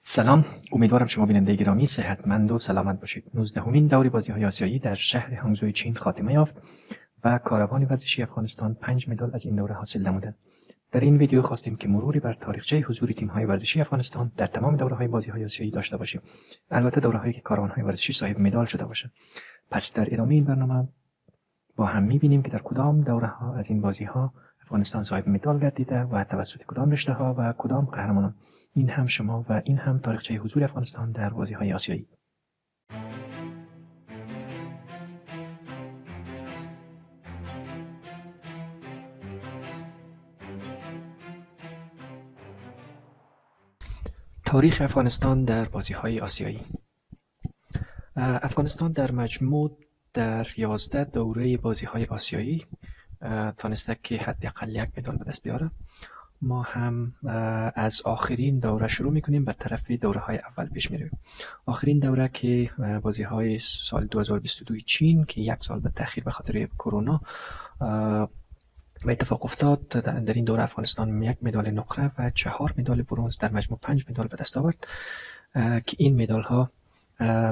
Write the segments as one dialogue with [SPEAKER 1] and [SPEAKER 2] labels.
[SPEAKER 1] سلام، امیدوارم شما بیننده گرامی صحتمند و سلامت باشید. 19مین دوره بازی‌های آسیایی در شهر هانگزوی چین خاتمه یافت و کاروان ورزشی افغانستان 5 مدال از این دوره حاصل نمودند. در این ویدیو خواستیم که مروری بر تاریخچه حضور تیم‌های ورزشی افغانستان در تمام دوره‌های بازی‌های آسیایی داشته باشیم. البته دوره‌هایی که کاروان‌های ورزشی صاحب مدال شده باشند. پس در ادامه این برنامه با هم می‌بینیم که در کدام دوره‌ها از این بازی‌ها افغانستان صاحب مدال گردیده و توسط کدام رشته‌ها و کدام قهرمانان. این هم شما و این هم تاریخچه حضور افغانستان در بازی‌های آسیایی. تاریخ افغانستان در بازی‌های آسیایی. افغانستان در مجموع در 11 دوره بازی‌های آسیایی تانسته که حداقل یک مدال به دست بیاره. ما هم از آخرین دوره شروع میکنیم، به طرف دوره های اول پیش میرویم. آخرین دوره که بازی های سال 2022 چین که یک سال به تأخیر به خاطر کرونا و اتفاق افتاد، در این دوره افغانستان 1 مدال نقره و 4 مدال برنز در مجموع 5 مدال به دست آورد که این مدال ها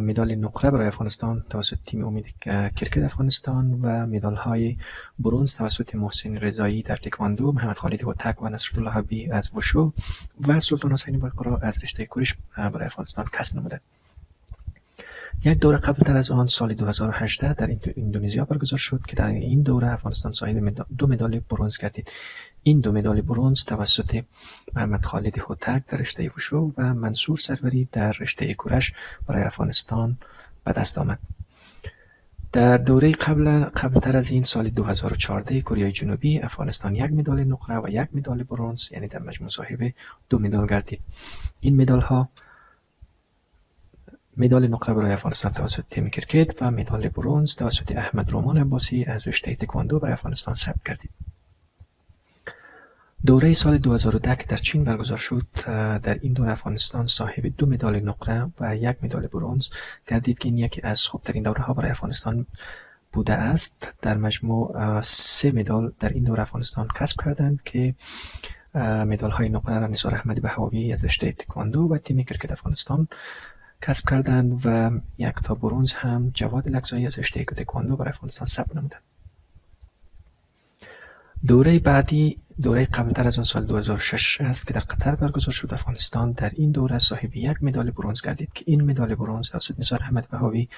[SPEAKER 1] مدال نقره برای افغانستان توسط تیم امید کرکت افغانستان و مدال های برنز توسط محسن رضایی در تکواندو، محمد خالد هوتک و نصرالله حبی از وشو و سلطان حسین بایقرا از رشته کورش برای افغانستان کسب نمودند. یک دوره قبل تر از آن سال 2018 در اندونزیا برگزار شد که در این دوره افغانستان صاحب 2 مدال برنز گردید. این 2 مدال برنز توسط محمد خالد هوتک در رشته وشو و منصور سروری در رشته کورش برای افغانستان به دست آمد. در دوره قبل تر از این سال 2014 کره جنوبی افغانستان 1 مدال نقره و 1 مدال برنز، یعنی در مجموع صاحب 2 مدال گردید. این مدال ها مدال نقره برای افغانستان توسط تیم کرکت و مدال برنز توسط احمد رومان عباسی از رشته تکواندو برای افغانستان ثبت گردید. دوره سال 2010 که در چین برگزار شد، در این دوره افغانستان صاحب 2 مدال نقره و 1 مدال برنز گردید که این یکی از خوبترین دوره ها برای افغانستان بوده است. در مجموع 3 مدال در این دوره افغانستان کسب کردند که مدال های نقره را نثار احمدی بهاوی از رشته تکواندو و تیم کرکت افغانستان کسب کردند و 1 تا برنز هم جواد لکزایی از رشته تکواندو برای افغانستان ثبت نمودند. دوره بعدی دوره قبلتر از آن سال 2006 است که در قطر برگزار شد. افغانستان در این دوره صاحب 1 مدال برنز گردید که این مدال برنز توسط نثار احمد بهاوی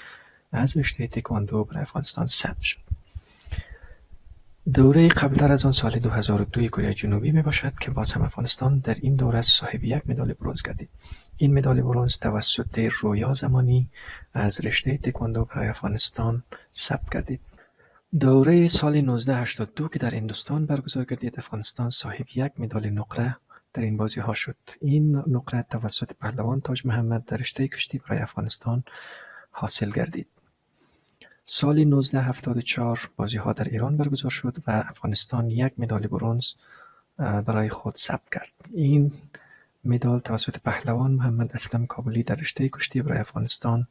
[SPEAKER 1] از رشته تکواندو برای افغانستان ثبت شد. دوره قبلتر از آن سال 2002 کره جنوبی می باشد که باز هم افغانستان در این دوره صاحب 1 مدال برنز گردید. این مدال برنز توسط رویا زمانی از رشته تکواندو برای افغانستان ثبت گردید. دوره سال 1982 که در هندوستان برگزار گردید، افغانستان صاحب 1 مدال نقره در این بازی ها شد. این نقره توسط پهلوان تاج محمد در رشته کشتی برای افغانستان حاصل گردید. سال 1974 بازی ها در ایران برگزار شد و افغانستان 1 مدال برنز برای خود ثبت کرد. این مدال توسط پهلوان محمد اسلم کابلی در رشته کشتی برای افغانستان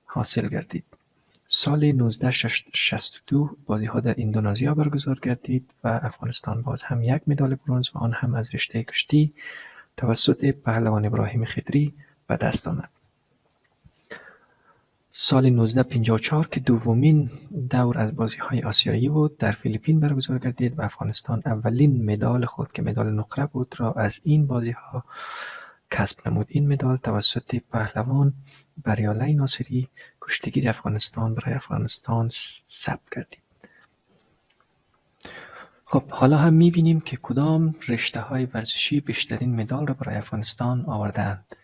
[SPEAKER 1] حاصل گردید. سال 1962 بازی ها در اندونزیا برگزار گردید و افغانستان باز هم 1 مدال برنز و آن هم از رشته کشتی توسط پهلوان ابراهیم خدری به دست آمد. سال 1954 که دومین دور از بازی های آسیایی بود در فیلیپین برگزار گردید و افغانستان اولین مدال خود که مدال نقره بود را از این بازی ها کسب نمود. این مدال توسط پهلوان بریالای ناصری کشتیگیر افغانستان برای افغانستان ثبت گردید. خب حالا هم می‌بینیم که کدام رشته‌های ورزشی بیشترین مدال را برای افغانستان آورده‌اند.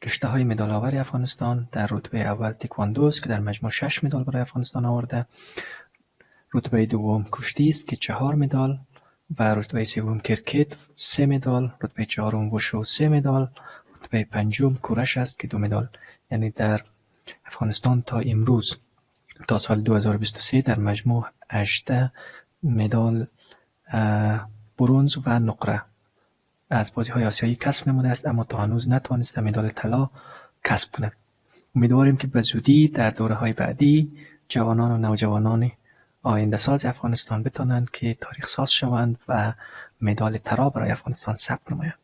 [SPEAKER 1] رشته‌های مدال آور افغانستان در رتبه اول تکواندو است که در مجموع 6 مدال برای افغانستان آورده. رتبه دوم کشتی است که 4 مدال و رتبه سوم کرکت 3 مدال، رتبه چهارم وشو 3 مدال، رتبه پنجم کورش است که 2 مدال. یعنی در افغانستان تا امروز تا سال 2023 در مجموع 18 مدال برنز و نقره از بازی‌های آسیایی کسب نموده است، اما تا هنوز نتوانسته مدال طلا کسب کند. امیدواریم که به زودی در دوره‌های بعدی جوانان و نوجوانان آینده ساز افغانستان بتوانند که تاریخ ساز شوند و مدال طلا برای افغانستان ثبت نمایند.